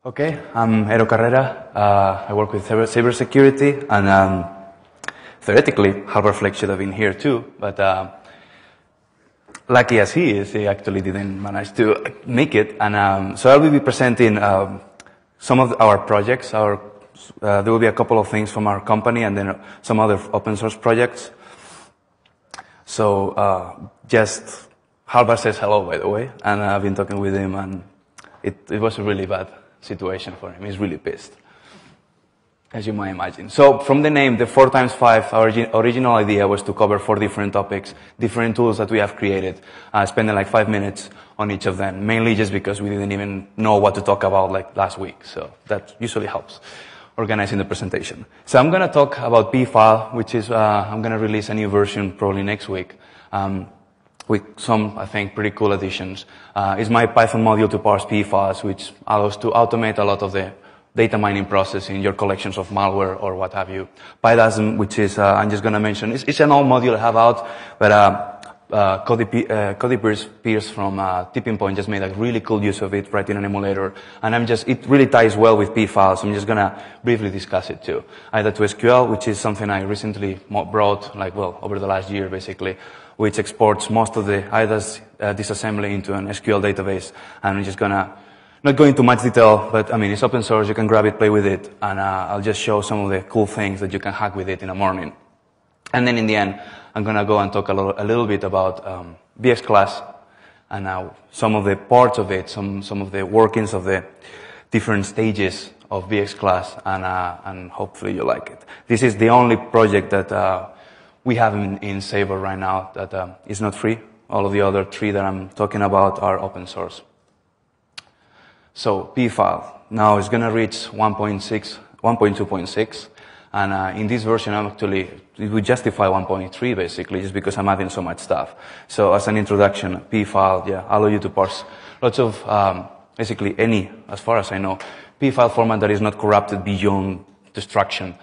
Okay, I'm Eero Carrera. I work with cybersecurity, and theoretically, Halvar should have been here too, but lucky as he is, he actually didn't manage to make it. And so I will be presenting some of our projects. There will be a couple of things from our company, and then some other open source projects. So just Halvar says hello, by the way, and I've been talking with him, and it was a really bad situation for him. He's really pissed, as you might imagine. So from the name, the 4x5, our original idea was to cover 4 different topics, different tools that we have created, spending like 5 minutes on each of them, mainly just because we didn't even know what to talk about like last week. So that usually helps organizing the presentation. So I'm going to talk about pfile, which is, I'm going to release a new version probably next week. With some, I think, pretty cool additions. It's my Python module to parse pfiles, which allows to automate a lot of the data mining process in your collections of malware or what have you. PyDASM, which is, I'm just going to mention, it's an old module I have out, but Cody Pierce from Tipping Point just made a really cool use of it right in an emulator. And it really ties well with pfiles. I'm just going to briefly discuss it too. IDA2SQL, which is something I recently brought, over the last year basically, which exports most of the IDA's disassembly into an SQL database. And I'm just gonna, not go into much detail, but I mean, it's open source, you can grab it, play with it, and I'll just show some of the cool things that you can hack with it in the morning. And then in the end, I'm gonna go and talk a little bit about VxClass, and some of the parts of it, some of the workings of the different stages of VxClass, and hopefully you like it. This is the only project that we have in Sabre right now that is not free. All of the other 3 that I'm talking about are open source. So pfile now is going to reach 1.2.6, and in this version it would justify 1.3 basically, just because I'm adding so much stuff. So as an introduction, pfile, allow you to parse lots of basically any, as far as I know, pfile format that is not corrupted beyond destruction.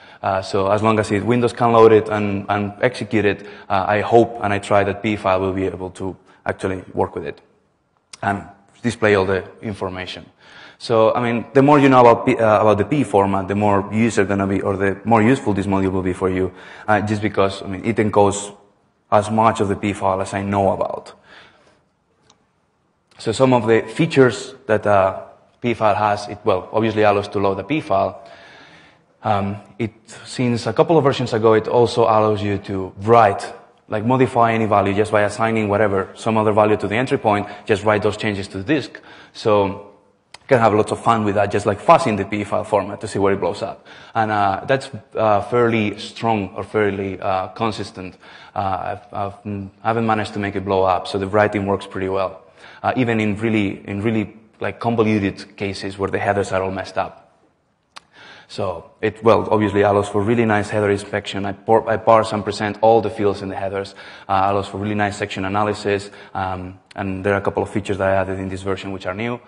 So as long as Windows can load it and execute it, I hope and I try that pfile will be able to actually work with it and display all the information. So, I mean, the more you know about the P format, the more use are going to be, or the more useful this module will be for you, just because, I mean, it encodes as much of the pfile as I know about. So some of the features that pfile has, it obviously allows to load the pfile. Since a couple of versions ago, it also allows you to write, modify any value just by assigning some other value to the entry point, just write those changes to the disk. So you can have lots of fun with that, just fuzzing the pfile format to see where it blows up. And that's fairly strong or fairly consistent. I haven't managed to make it blow up, so the writing works pretty well. Even in really convoluted cases where the headers are all messed up. So it, obviously allows for really nice header inspection. I parse and present all the fields in the headers. Allows for really nice section analysis. And there are a couple of features that I added in this version which are new.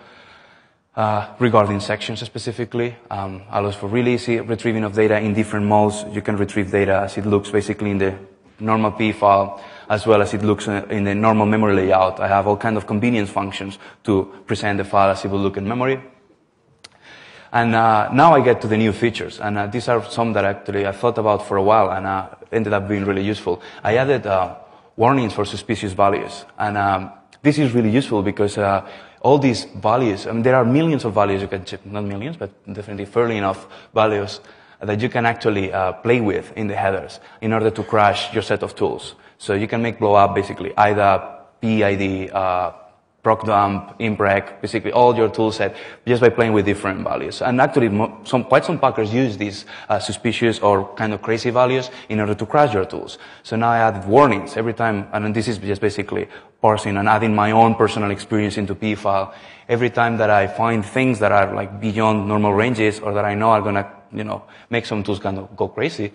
Regarding sections specifically, allows for really easy retrieving of data in different modes. You can retrieve data as it looks basically in the normal pfile, as well as it looks in the normal memory layout. I have all kinds of convenience functions to present the file as it will look in memory. And now I get to the new features, and these are some that actually I thought about for a while and ended up being really useful. I added warnings for suspicious values, and this is really useful because all these values, I mean, there are millions of values you can check, not millions, but definitely fairly enough values that you can actually play with in the headers in order to crash your set of tools. So you can make blow up basically IDA, PID, procdump, impreg, basically all your tool set just by playing with different values. And actually, quite some packers use these suspicious or kind of crazy values in order to crash your tools. So now I added warnings every time, and this is just basically parsing and adding my own personal experience into pfile. Every time that I find things that are beyond normal ranges or that I know are gonna, make some tools kind of go crazy,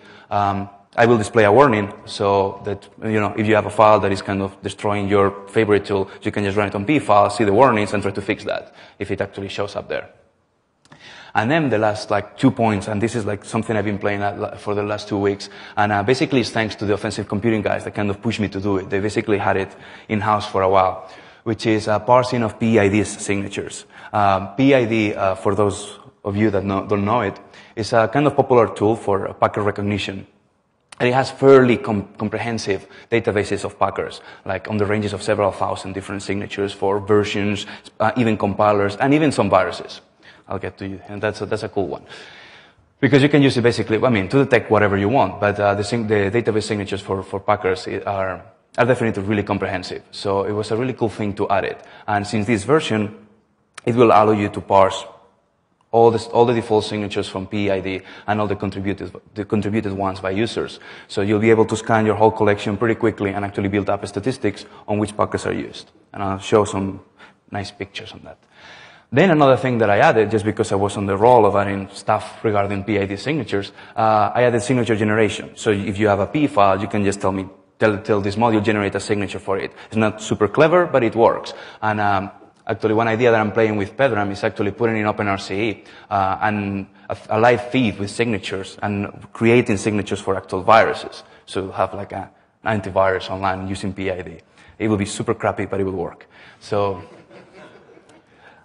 I will display a warning so that, if you have a file that is kind of destroying your favorite tool, you can just run it on pfile, see the warnings, and try to fix that if it actually shows up there. And then the last 2 points, and this is something I've been playing at for the last 2 weeks, and basically it's thanks to the offensive computing guys that kind of pushed me to do it. They basically had it in-house for a while, which is parsing of PID's signatures. PID, for those of you that don't know it, is a kind of popular tool for packer recognition. And it has fairly comprehensive databases of packers, like on the ranges of several thousand different signatures for versions, even compilers, and even some viruses. I'll get to you, and that's a cool one. Because you can use it basically, to detect whatever you want, but the database signatures for packers are definitely really comprehensive. So it was a really cool thing to add it. And since this version, it will allow you to parse all the default signatures from PEID and all the contributed ones by users. So you'll be able to scan your whole collection pretty quickly and actually build up statistics on which packers are used. And I'll show some nice pictures on that. Then another thing that I added, just because I was on the roll of adding stuff regarding PID signatures, I added signature generation. So if you have a P file, you can just tell this module generate a signature for it. It's not super clever, but it works. And actually, one idea that I'm playing with Pedram is actually putting in OpenRCE and a live feed with signatures and creating signatures for actual viruses. So you'll have like an antivirus online using PID. It will be super crappy, but it will work. So,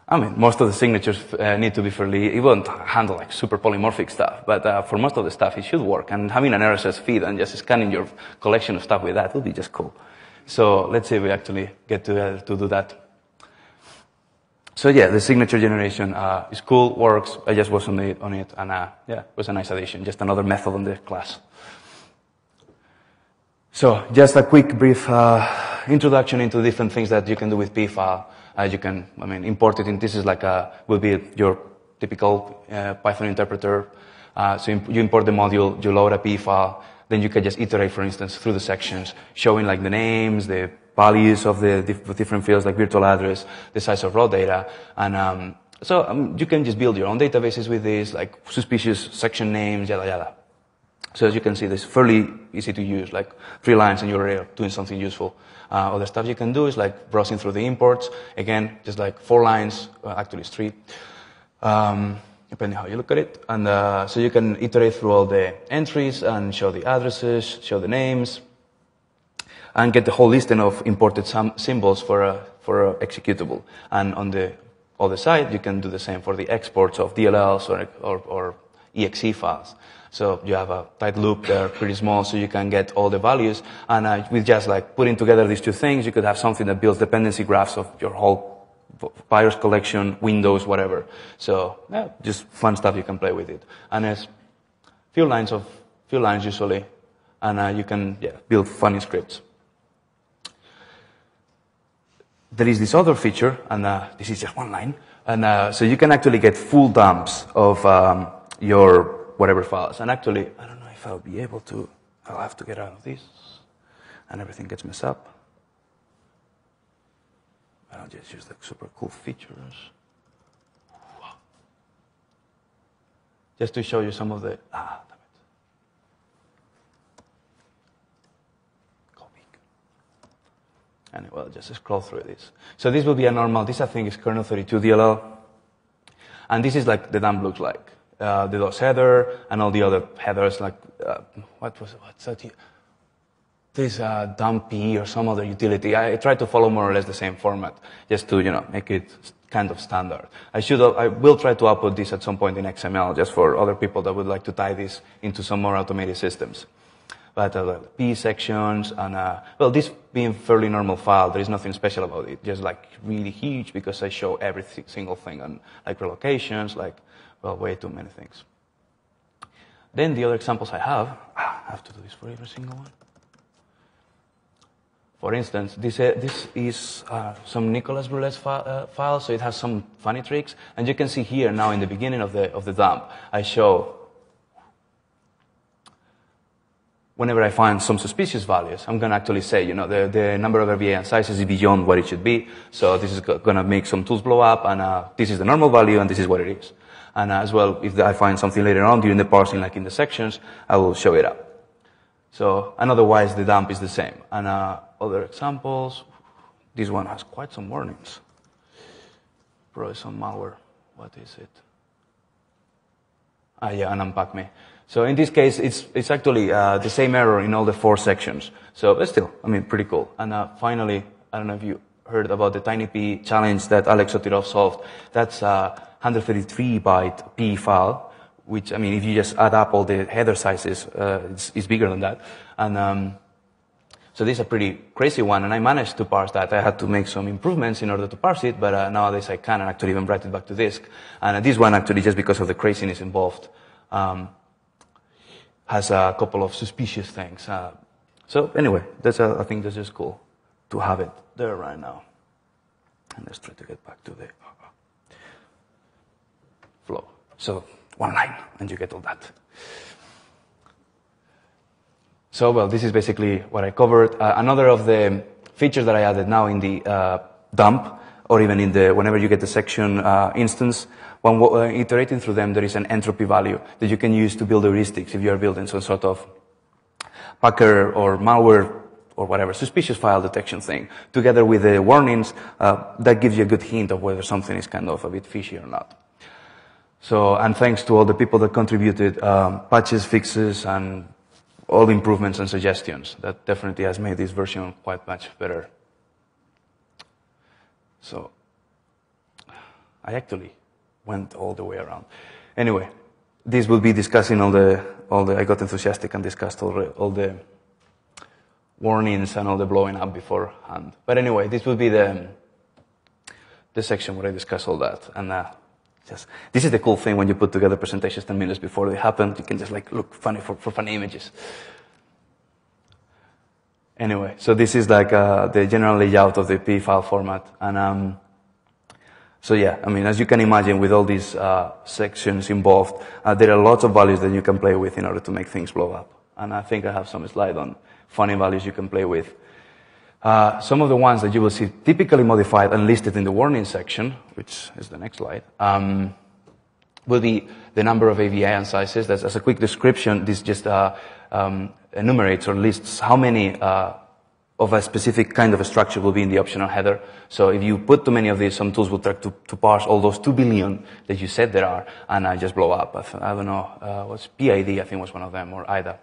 most of the signatures need to be it won't handle like super polymorphic stuff, but for most of the stuff, it should work. And having an RSS feed and just scanning your collection of stuff with that will be just cool. So let's see if we actually get to do that. So yeah, the signature generation is cool, works. I just was on it, and it was a nice addition. Just another method on the class. So just a quick, brief introduction into different things that you can do with P-file. You can, import it in. This is will be your typical Python interpreter. So you import the module, you load a P-file, then you can just iterate, for instance, through the sections, showing like the names, the values of the different fields like virtual address, the size of raw data, and you can just build your own databases with this, like suspicious section names, yada yada. So as you can see, this is fairly easy to use, like 3 lines and you're doing something useful. Other stuff you can do is like browsing through the imports. Again, just like 4 lines, actually it's 3, depending how you look at it. And so you can iterate through all the entries and show the addresses, show the names, and get the whole listing of imported symbols for a executable. And on the other side, you can do the same for the exports of DLLs or exe files. So you have a tight loop there, pretty small, so you can get all the values. And with just like putting together these 2 things, you could have something that builds dependency graphs of your whole virus collection, Windows, whatever. So yeah, just fun stuff you can play with it. And it's few lines usually, and you can build funny scripts. There is this other feature, and this is just 1 line, and so you can actually get full dumps of your whatever files. And actually, I don't know if I'll be able to. I'll have to get out of this, and everything gets messed up. I'll just use the super cool features, just to show you some of the. And well, just scroll through this. So this will be a normal, this I think is kernel 32 DLL. And this is like the dump looks like. The DOS header and all the other headers like, what's that? This dump P or some other utility. I try to follow more or less the same format just to, make it kind of standard. I will try to upload this at some point in XML just for other people that would like to tie this into some more automated systems. But P sections and, well, this being fairly normal file, there is nothing special about it. Just like really huge because I show every single thing on like relocations, like, well, way too many things. Then the other examples I have to do this for every single one. For instance, this is some Nicolas Brulet's file, so it has some funny tricks. And you can see here now in the beginning of the dump, I show whenever I find some suspicious values, I'm going to actually say, the number of RVA and sizes is beyond what it should be. So this is going to make some tools blow up, and this is the normal value, and this is what it is. And as well, if I find something later on during the parsing, like in the sections, I will show it up. So, and otherwise, the dump is the same. And other examples, this one has quite some warnings. Probably some malware. What is it? Yeah, and unpack me. So in this case, it's actually the same error in all the 4 sections. So, but still, pretty cool. And finally, I don't know if you heard about the TinyP challenge that Alex Sotirov solved. That's 133 byte PE file, which, I mean, if you just add up all the header sizes, it's bigger than that. And so this is a pretty crazy one, and I managed to parse that. I had to make some improvements in order to parse it, but nowadays I can actually even write it back to disk. And this one actually, just because of the craziness involved, has a couple of suspicious things. So anyway, I think that's just cool to have it there right now. And let's try to get back to the flow. So one line, and you get all that. So, well, this is basically what I covered. Another of the features that I added now in the dump, or even in the whenever you get the section instance, when iterating through them, there is an entropy value that you can use to build heuristics if you are building some sort of packer or malware or whatever, suspicious file detection thing. Together with the warnings, that gives you a good hint of whether something is kind of a bit fishy or not. So, and thanks to all the people that contributed patches, fixes, and all the improvements and suggestions. That definitely has made this version quite much better. So, I actually went all the way around. Anyway, this will be discussing all the I got enthusiastic and discussed all the warnings and all the blowing up beforehand. But anyway, this will be the section where I discuss all that. And this is the cool thing when you put together presentations 10 minutes before they happen. You can just like look funny for funny images. Anyway, so this is like the general layout of the PE file format. And so yeah, I mean, as you can imagine, with all these sections involved, there are lots of values that you can play with in order to make things blow up. And I think I have some slide on funny values you can play with. Some of the ones that you will see typically modified and listed in the warning section, which is the next slide, will be the number of AVI sizes. That's, as a quick description, this just enumerates or lists how many of a specific kind of a structure will be in the optional header. So if you put too many of these, some tools will try to parse all those 2 billion that you said there are, and just blow up. I don't know, what's PID, I think was one of them, or IDA.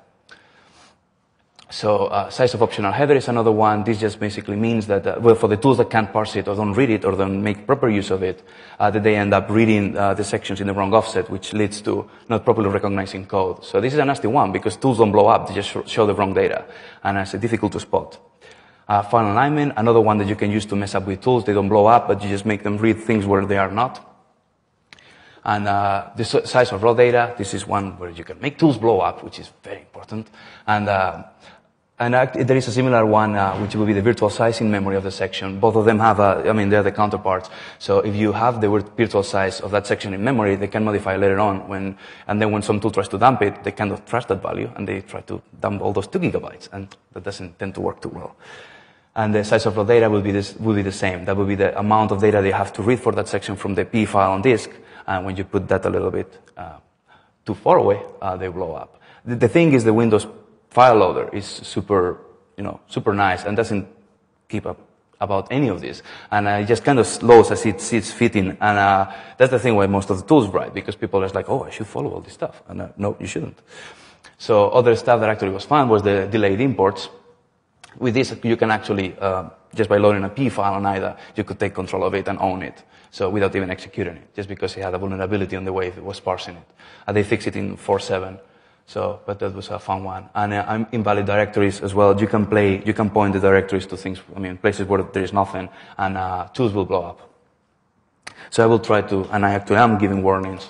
So size of optional header is another one. This just basically means that, well, for the tools that can't parse it or don't read it or don't make proper use of it, that they end up reading the sections in the wrong offset, which leads to not properly recognizing code. So this is a nasty one because tools don't blow up. They just show the wrong data, and it's difficult to spot. Final alignment, another one that you can use to mess up with tools. They don't blow up, but you just make them read things where they are not. And the size of raw data, this is one where you can make tools blow up, which is very important. And there is a similar one, which will be the virtual size in memory of the section. Both of them have they're the counterparts. So if you have the virtual size of that section in memory, they can modify later on and then when some tool tries to dump it, they kind of trash that value and they try to dump all those 2 gigabytes, and that doesn't tend to work too well. And the size of raw data will be the same. That will be the amount of data they have to read for that section from the PE file on disk. And when you put that a little bit too far away, they blow up. The thing is, the Windows file loader is super nice and doesn't keep up about any of this. And it just kind of slows as it sees fitting. And that's the thing why most of the tools write, because people are just like, oh, I should follow all this stuff. And no, you shouldn't. So other stuff that actually was fun was the delayed imports. With this, you can actually, just by loading a PE file on IDA, you could take control of it and own it. So without even executing it, just because it had a vulnerability on the way it was parsing it. And they fixed it in 4.7. So, but that was a fun one. And invalid directories as well. You can point the directories to things, places where there is nothing, and tools will blow up. So I will try to, and I actually am giving warnings